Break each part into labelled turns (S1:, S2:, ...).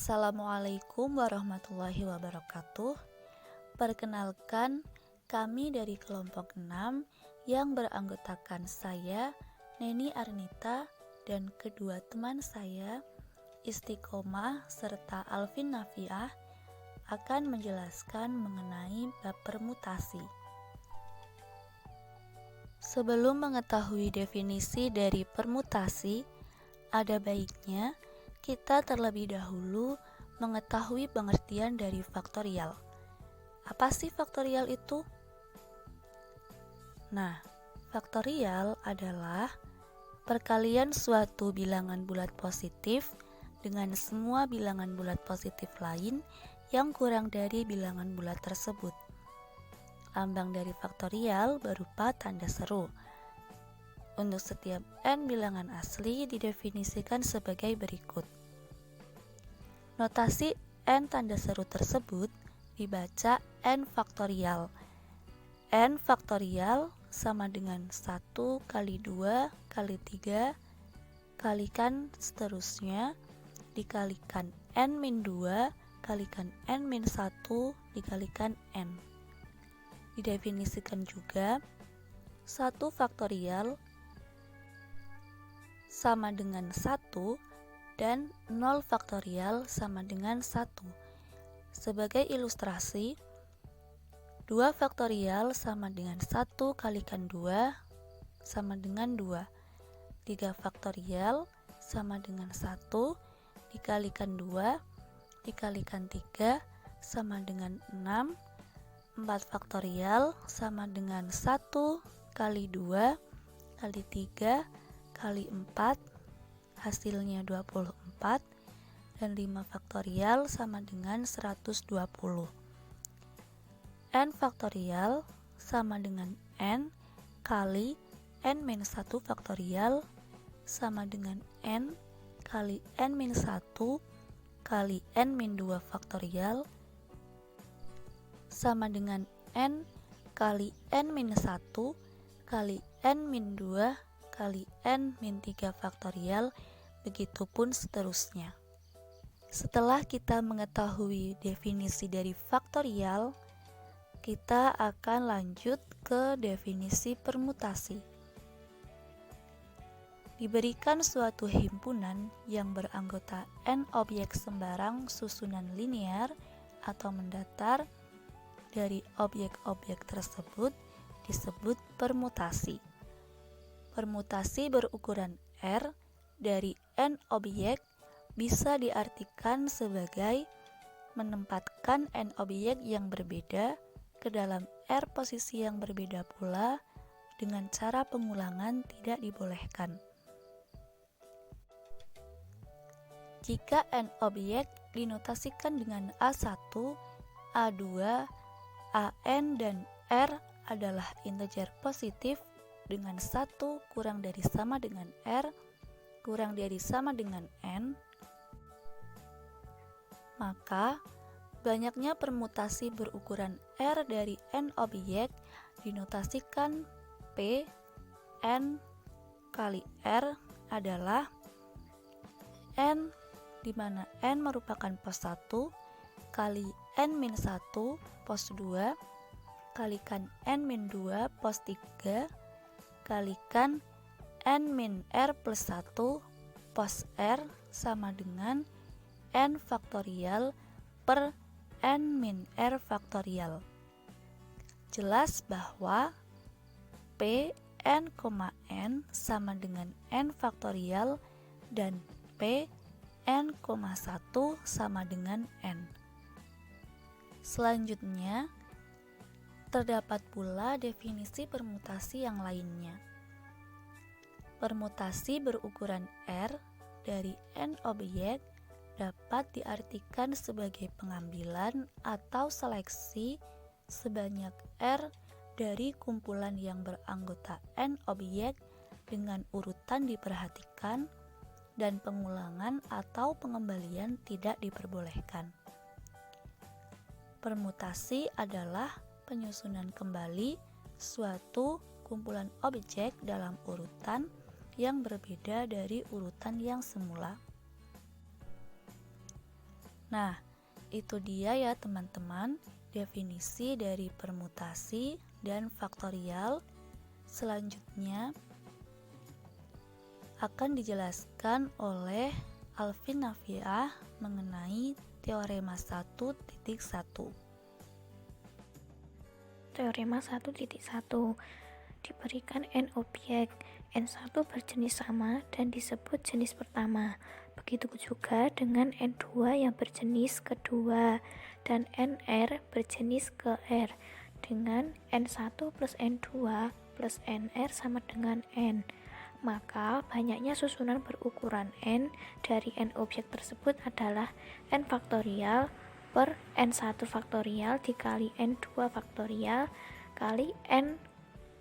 S1: Assalamualaikum warahmatullahi wabarakatuh. Perkenalkan, kami dari kelompok 6 yang beranggotakan saya, Neni Arnita, dan kedua teman saya, Istiqomah serta Alvin Nafiah, akan menjelaskan mengenai bab permutasi. Sebelum mengetahui definisi dari permutasi, ada baiknya kita terlebih dahulu mengetahui pengertian dari faktorial. Apa sih faktorial itu? Nah, faktorial adalah perkalian suatu bilangan bulat positif dengan semua bilangan bulat positif lain yang kurang dari bilangan bulat tersebut. Lambang dari faktorial berupa tanda seru. Untuk setiap n bilangan asli didefinisikan sebagai berikut. Notasi n tanda seru tersebut dibaca n faktorial. N faktorial sama dengan 1 kali 2 kali 3 kalikan seterusnya dikalikan n-2 kalikan n-1 dikalikan n. Didefinisikan juga 1 faktorial sama dengan 1 dan 0 faktorial sama dengan 1. Sebagai ilustrasi, 2 faktorial sama dengan 1 kalikan 2 sama dengan 2. 3 faktorial sama dengan 1 dikalikan 2 dikalikan 3 sama dengan 6. 4 faktorial sama dengan 1 kali 2 kali 3 kali 4 hasilnya 24 dan 5 faktorial sama dengan 120. N faktorial sama dengan n kali n-1 faktorial sama dengan n kali n-1 kali n-2 faktorial sama dengan n kali n-1 kali n-2 kali n-3 faktorial, begitupun seterusnya. Setelah kita mengetahui definisi dari faktorial, kita akan lanjut ke definisi permutasi. Diberikan suatu himpunan yang beranggota n objek sembarang susunan linear atau mendatar dari objek-objek tersebut disebut permutasi. Permutasi berukuran R dari n objek bisa diartikan sebagai menempatkan n objek yang berbeda ke dalam R posisi yang berbeda pula dengan cara pengulangan tidak dibolehkan. Jika n objek dinotasikan dengan A1, A2, An dan R adalah integer positif dengan 1 kurang dari sama dengan R kurang dari sama dengan N, maka banyaknya permutasi berukuran R dari N objek dinotasikan P N kali R adalah N, di mana N merupakan pos 1 kali N-1 pos 2 kalikan N-2 pos 3 kalikan n-r plus 1 pos r sama dengan n faktorial per n-r faktorial. Jelas bahwa p n, n sama dengan n faktorial dan p n, 1 sama dengan n. Selanjutnya, terdapat pula definisi permutasi yang lainnya. Permutasi berukuran R dari n objek dapat diartikan sebagai pengambilan atau seleksi sebanyak R dari kumpulan yang beranggota n objek dengan urutan diperhatikan dan pengulangan atau pengembalian tidak diperbolehkan. Permutasi adalah penyusunan kembali suatu kumpulan objek dalam urutan yang berbeda dari urutan yang semula. Nah, itu dia ya teman-teman, definisi dari permutasi dan faktorial. Selanjutnya akan dijelaskan oleh Alvin Nafiah mengenai teorema 1.1.
S2: Teorema 1.1 diberikan n objek, n1 berjenis sama dan disebut jenis pertama. Begitu juga dengan n2 yang berjenis kedua dan nr berjenis ke R dengan n1 plus n2 plus nr sama dengan n. Maka banyaknya susunan berukuran n dari n objek tersebut adalah n faktorial per n1 faktorial dikali n2 faktorial kali n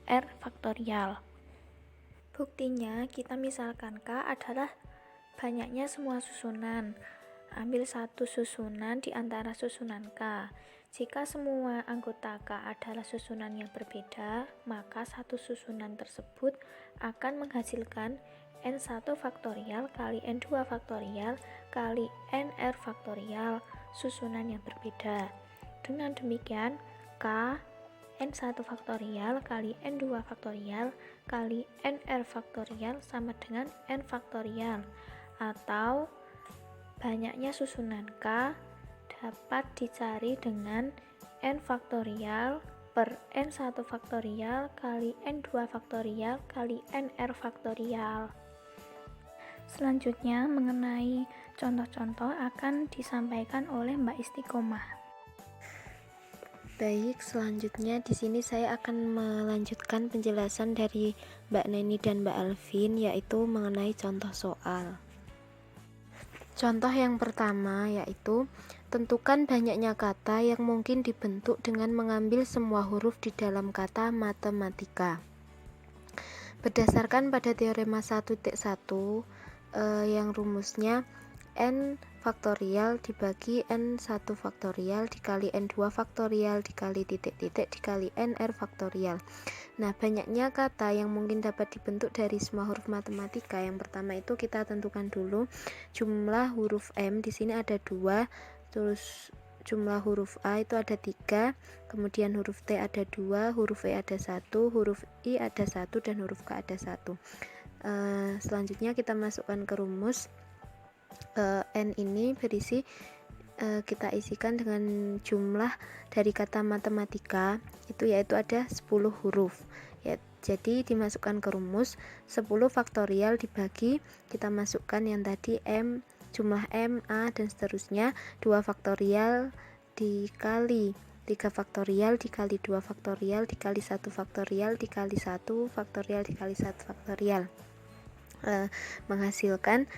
S2: R faktorial. Buktinya, kita misalkan K adalah banyaknya semua susunan. Ambil satu susunan di antara susunan K. Jika semua anggota K adalah susunan yang berbeda, maka satu susunan tersebut akan menghasilkan N1 faktorial kali N2 faktorial kali NR faktorial, susunan yang berbeda. Dengan demikian, K N1 faktorial kali N2 faktorial kali NR faktorial sama dengan N faktorial, atau banyaknya susunan K dapat dicari dengan N faktorial per N1 faktorial kali N2 faktorial kali NR faktorial. Selanjutnya mengenai contoh-contoh akan disampaikan oleh Mbak Istiqomah.
S3: Baik, selanjutnya di sini saya akan melanjutkan penjelasan dari Mbak Neni dan Mbak Alvin, yaitu mengenai contoh soal. Contoh yang pertama yaitu tentukan banyaknya kata yang mungkin dibentuk dengan mengambil semua huruf di dalam kata matematika. Berdasarkan pada teorema 1.1 yang rumusnya n faktorial dibagi n1 faktorial dikali n2 faktorial dikali titik-titik dikali nr faktorial. Nah, banyaknya kata yang mungkin dapat dibentuk dari semua huruf matematika. Yang pertama itu kita tentukan dulu jumlah huruf M. Di sini ada 2, terus jumlah huruf A itu ada 3, kemudian huruf T ada 2, huruf E ada 1, huruf I ada 1, dan huruf K ada 1. Selanjutnya kita masukkan ke rumus. N ini berisi, kita isikan dengan jumlah dari kata matematika itu yaitu ada 10 huruf ya. Jadi dimasukkan ke rumus 10 faktorial dibagi, kita masukkan yang tadi M, jumlah M, A, dan seterusnya, 2 faktorial dikali 3 faktorial dikali 2 faktorial dikali 1 faktorial dikali 1 faktorial dikali 1 faktorial, menghasilkan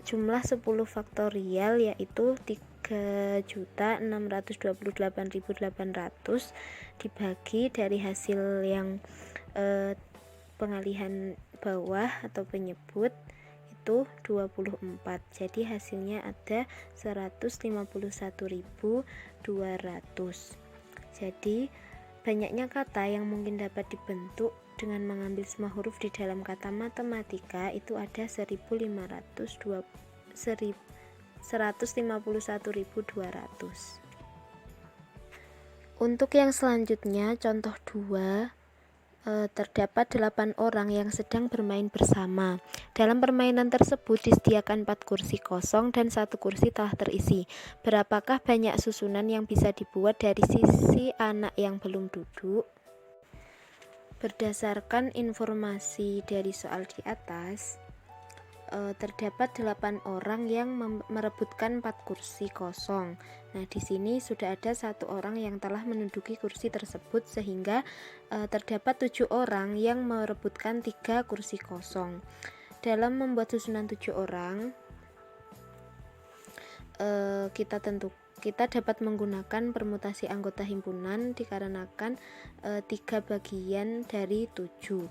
S3: jumlah 10 faktorial yaitu 3.628.800 dibagi dari hasil yang pengalihan bawah atau penyebut itu 24. Jadi hasilnya ada 151.200. Jadi banyaknya kata yang mungkin dapat dibentuk dengan mengambil semua huruf di dalam kata matematika itu ada 151.200. Untuk yang selanjutnya, contoh 2, terdapat 8 orang yang sedang bermain bersama. Dalam permainan tersebut disediakan 4 kursi kosong dan 1 kursi telah terisi. Berapakah banyak susunan yang bisa dibuat dari sisi anak yang belum duduk? Berdasarkan informasi dari soal di atas, terdapat 8 orang yang merebutkan 4 kursi kosong. Nah, di sini sudah ada 1 orang yang telah menduduki kursi tersebut, sehingga terdapat 7 orang yang merebutkan 3 kursi kosong. Dalam membuat susunan 7 orang, kita dapat menggunakan permutasi anggota himpunan dikarenakan 3 bagian dari 7.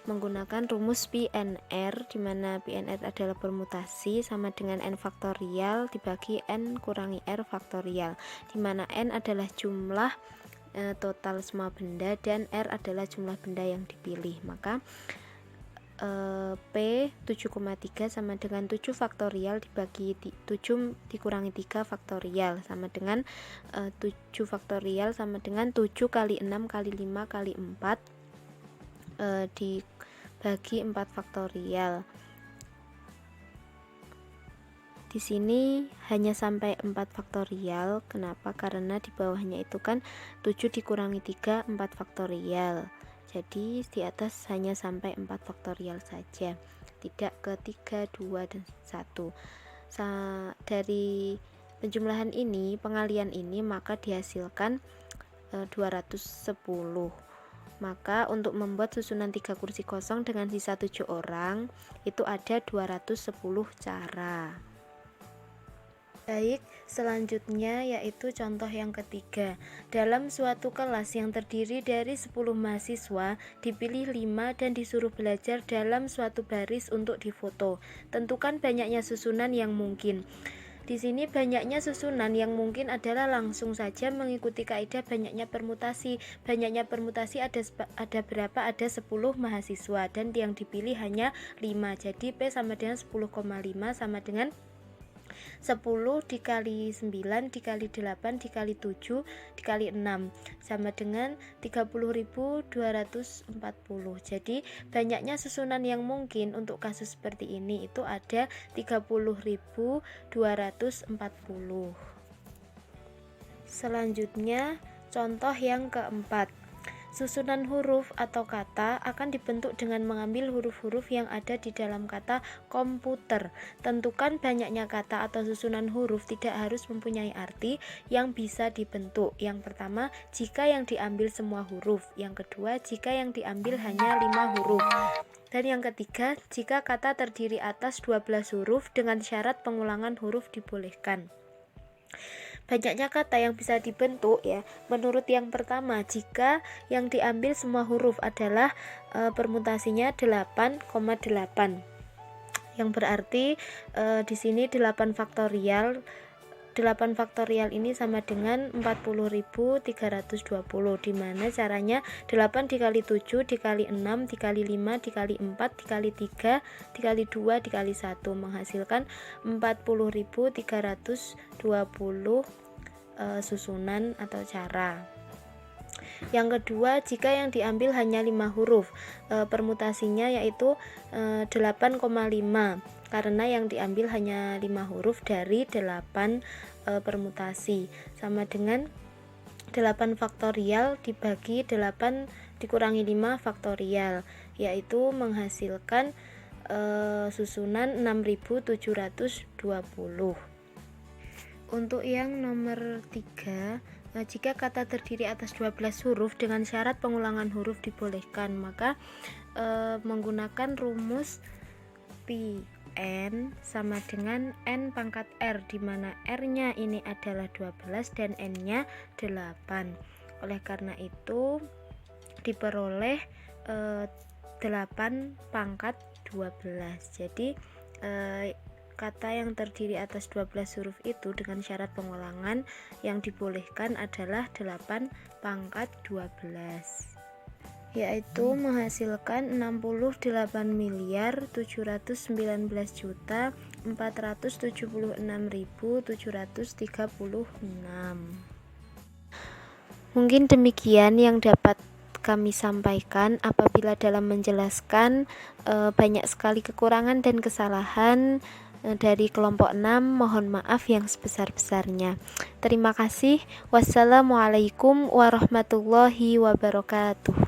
S3: Menggunakan rumus PNR, di mana PNR adalah permutasi sama dengan n faktorial dibagi n kurangi r faktorial, di mana n adalah jumlah total semua benda dan r adalah jumlah benda yang dipilih. Maka P 7,3 sama dengan 7 faktorial dibagi 7 dikurangi 3 faktorial sama dengan 7 faktorial sama dengan 7 kali 6 kali 5 kali 4 dibagi 4 faktorial. Di sini hanya sampai 4 faktorial. Kenapa? Karena di bawahnya itu kan 7 dikurangi 3 4 faktorial. Jadi di atas hanya sampai 4 faktorial saja, tidak ke 3, 2, dan 1. Dari penjumlahan ini, pengalian ini, maka dihasilkan 210. Maka untuk membuat susunan 3 kursi kosong dengan sisa 7 orang itu ada 210 cara. Baik, selanjutnya yaitu contoh yang ketiga. Dalam suatu kelas yang terdiri dari 10 mahasiswa, dipilih 5 dan disuruh belajar dalam suatu baris untuk difoto. Tentukan banyaknya susunan yang mungkin. Di sini banyaknya susunan yang mungkin adalah langsung saja mengikuti kaidah banyaknya permutasi. Banyaknya permutasi ada berapa? Ada 10 mahasiswa dan yang dipilih hanya 5. Jadi P sama dengan 10,5 sama dengan 10 dikali 9 dikali 8 dikali 7 dikali 6 sama dengan 30.240. Jadi banyaknya susunan yang mungkin untuk kasus seperti ini itu ada 30.240. Selanjutnya contoh yang keempat. Susunan huruf atau kata akan dibentuk dengan mengambil huruf-huruf yang ada di dalam kata komputer. Tentukan banyaknya kata atau susunan huruf tidak harus mempunyai arti yang bisa dibentuk. Yang pertama, jika yang diambil semua huruf. Yang kedua, jika yang diambil hanya 5 huruf. Dan yang ketiga, jika kata terdiri atas 12 huruf dengan syarat pengulangan huruf dibolehkan. Banyaknya kata yang bisa dibentuk ya, menurut yang pertama, jika yang diambil semua huruf adalah permutasinya 8,8, yang berarti di sini 8 faktorial. 8 faktorial ini sama dengan 40.320, di mana caranya 8 dikali 7 dikali 6 dikali 5 dikali 4 dikali 3 dikali 2 dikali 1 menghasilkan 40.320 susunan atau cara. Yang kedua, jika yang diambil hanya 5 huruf, permutasinya yaitu 8,5, karena yang diambil hanya 5 huruf dari 8 permutasi, sama dengan 8 faktorial dibagi 8 dikurangi 5 faktorial, yaitu menghasilkan susunan 6.720. Untuk yang nomor 3, jika kata terdiri atas 12 huruf dengan syarat pengulangan huruf dibolehkan, maka menggunakan rumus pi n sama dengan n pangkat r, di mana r-nya ini adalah 12 dan n-nya 8. Oleh karena itu diperoleh 8 pangkat 12. Jadi kata yang terdiri atas 12 huruf itu dengan syarat pengulangan yang dibolehkan adalah 8 pangkat 12, yaitu menghasilkan 68.476.736. Mungkin demikian yang dapat kami sampaikan. Apabila dalam menjelaskan banyak sekali kekurangan dan kesalahan dari kelompok 6, mohon maaf yang sebesar-besarnya. Terima kasih. Wassalamualaikum warahmatullahi wabarakatuh.